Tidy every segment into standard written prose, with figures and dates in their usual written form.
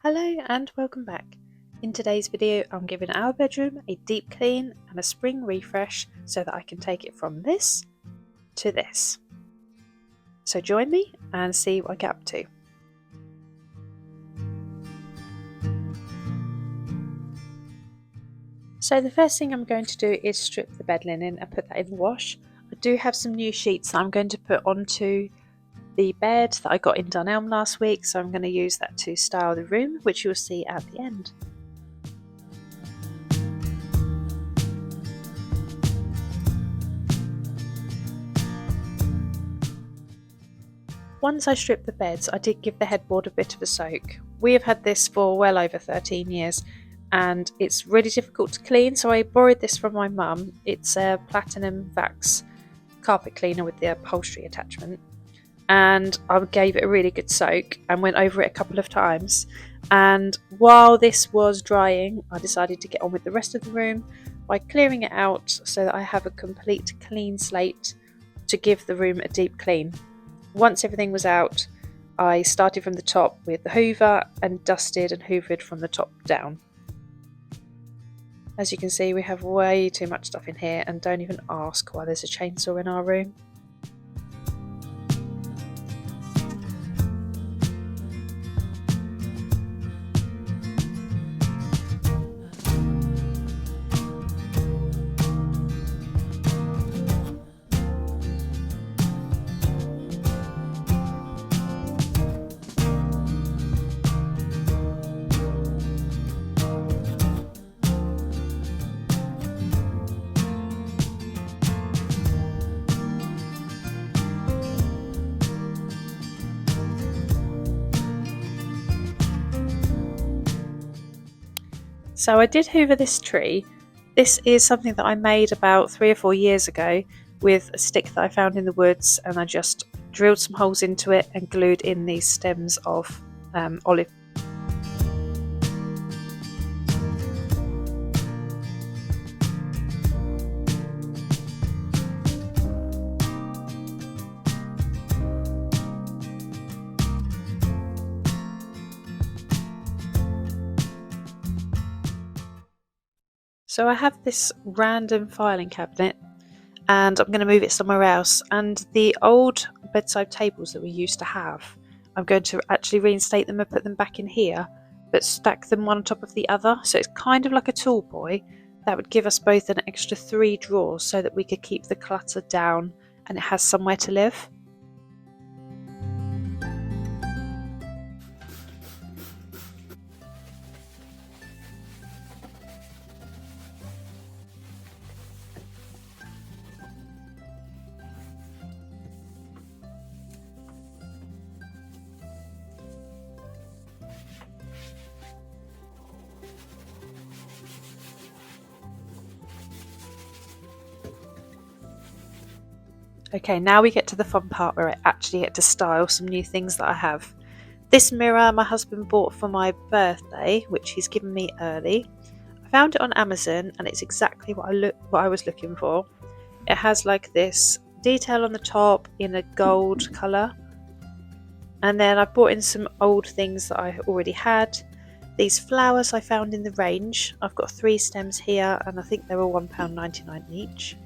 Hello and welcome back. In today's video I'm giving our bedroom a deep clean and a spring refresh so that I can take it from this to this. So join me and see what I get up to. So the first thing I'm going to do is strip the bed linen and put that in the wash. I do have some new sheets that I'm going to put onto the bed that I got in Dunelm last week, so I'm going to use that to style the room, which you'll see at the end. Once I stripped the beds, I did give the headboard a bit of a soak. We have had this for well over 13 years and it's really difficult to clean, so I borrowed this from my mum. It's a Platinum Vax carpet cleaner with the upholstery attachment, and I gave it a really good soak and went over it a couple of times. And while this was drying, I decided to get on with the rest of the room by clearing it out so that I have a complete clean slate to give the room a deep clean. Once everything was out, I started from the top with the hoover and dusted and hoovered from the top down. As you can see, we have way too much stuff in here, and don't even ask why there's a chainsaw in our room. So I did hoover this tree. This is something that I made about 3 or 4 years ago with a stick that I found in the woods, and I just drilled some holes into it and glued in these stems of olive. So I have this random filing cabinet and I'm going to move it somewhere else, and the old bedside tables that we used to have, I'm going to actually reinstate them and put them back in here, but stack them one on top of the other, so it's kind of like a tool boy. That would give us both an extra 3 drawers so that we could keep the clutter down and it has somewhere to live. Okay, now we get to the fun part where I actually get to style some new things that I have. This mirror my husband bought for my birthday, which he's given me early. I found it on Amazon and it's exactly what I was looking for. It has like this detail on the top in a gold colour, and then I brought in some old things that I already had. These flowers I found in the range. I've got 3 stems here and I think they were £1.99 each.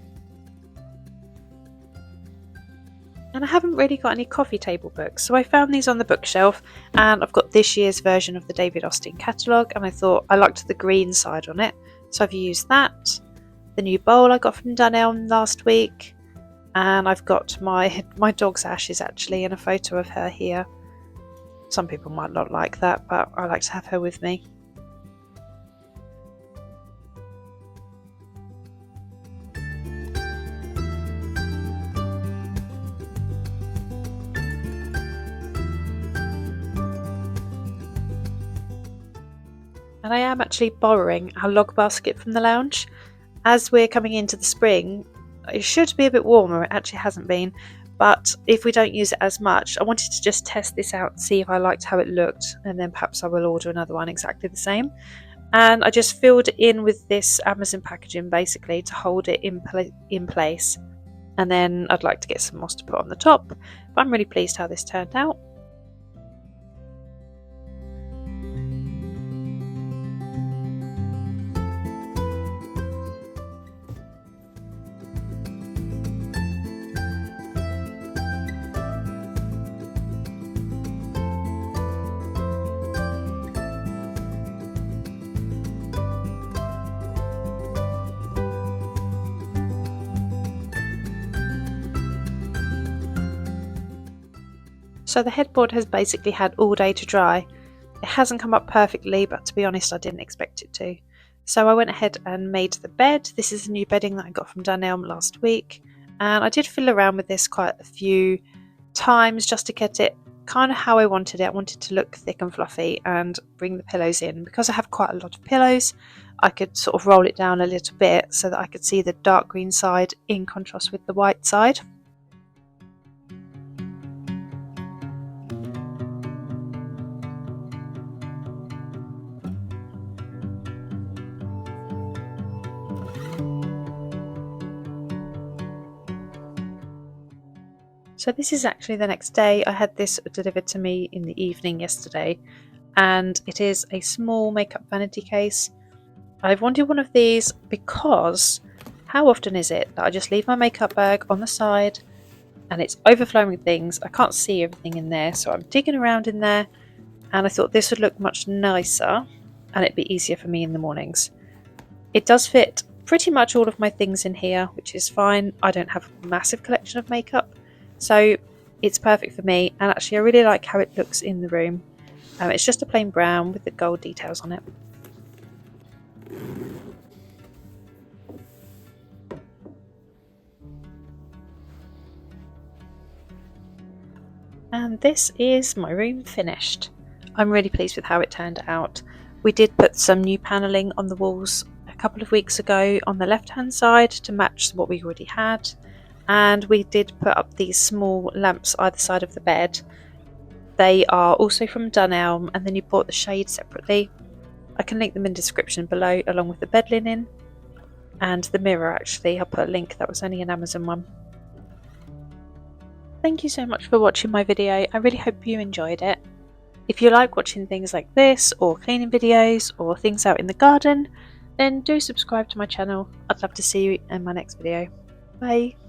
And I haven't really got any coffee table books, so I found these on the bookshelf, and I've got this year's version of the David Austin catalogue, and I thought I liked the green side on it, so I've used that. The new bowl I got from Dunelm last week, and I've got my dog's ashes actually, and a photo of her here. Some people might not like that, but I like to have her with me. And I am actually borrowing our log basket from the lounge. As we're coming into the spring, it should be a bit warmer. It actually hasn't been, but if we don't use it as much, I wanted to just test this out and see if I liked how it looked, and then perhaps I will order another one exactly the same. And I just filled it in with this Amazon packaging basically to hold it in place, and then I'd like to get some moss to put on the top, but I'm really pleased how this turned out. So the headboard has basically had all day to dry. It hasn't come up perfectly, but to be honest, I didn't expect it to. So I went ahead and made the bed. This is the new bedding that I got from Dunelm last week. And I did fiddle around with this quite a few times just to get it kind of how I wanted it. I wanted to look thick and fluffy and bring the pillows in. Because I have quite a lot of pillows, I could sort of roll it down a little bit so that I could see the dark green side in contrast with the white side. So this is actually the next day. I had this delivered to me in the evening yesterday, and it is a small makeup vanity case. I've wanted one of these because how often is it that I just leave my makeup bag on the side and it's overflowing with things? I can't see everything in there, so I'm digging around in there, and I thought this would look much nicer and it'd be easier for me in the mornings. It does fit pretty much all of my things in here, which is fine. I don't have a massive collection of makeup, so it's perfect for me, and actually I really like how it looks in the room. It's just a plain brown with the gold details on it. And this is my room finished. I'm really pleased with how it turned out. We did put some new panelling on the walls a couple of weeks ago on the left hand side to match what we already had, and we did put up these small lamps either side of the bed. They are also from Dunelm, and then you bought the shade separately. I can link them in the description below along with the bed linen and the mirror. Actually, I'll put a link, that was only an Amazon one. Thank you so much for watching my video. I really hope you enjoyed it. If you like watching things like this, or cleaning videos, or things out in the garden, then do subscribe to my channel. I'd love to see you in my next video. Bye!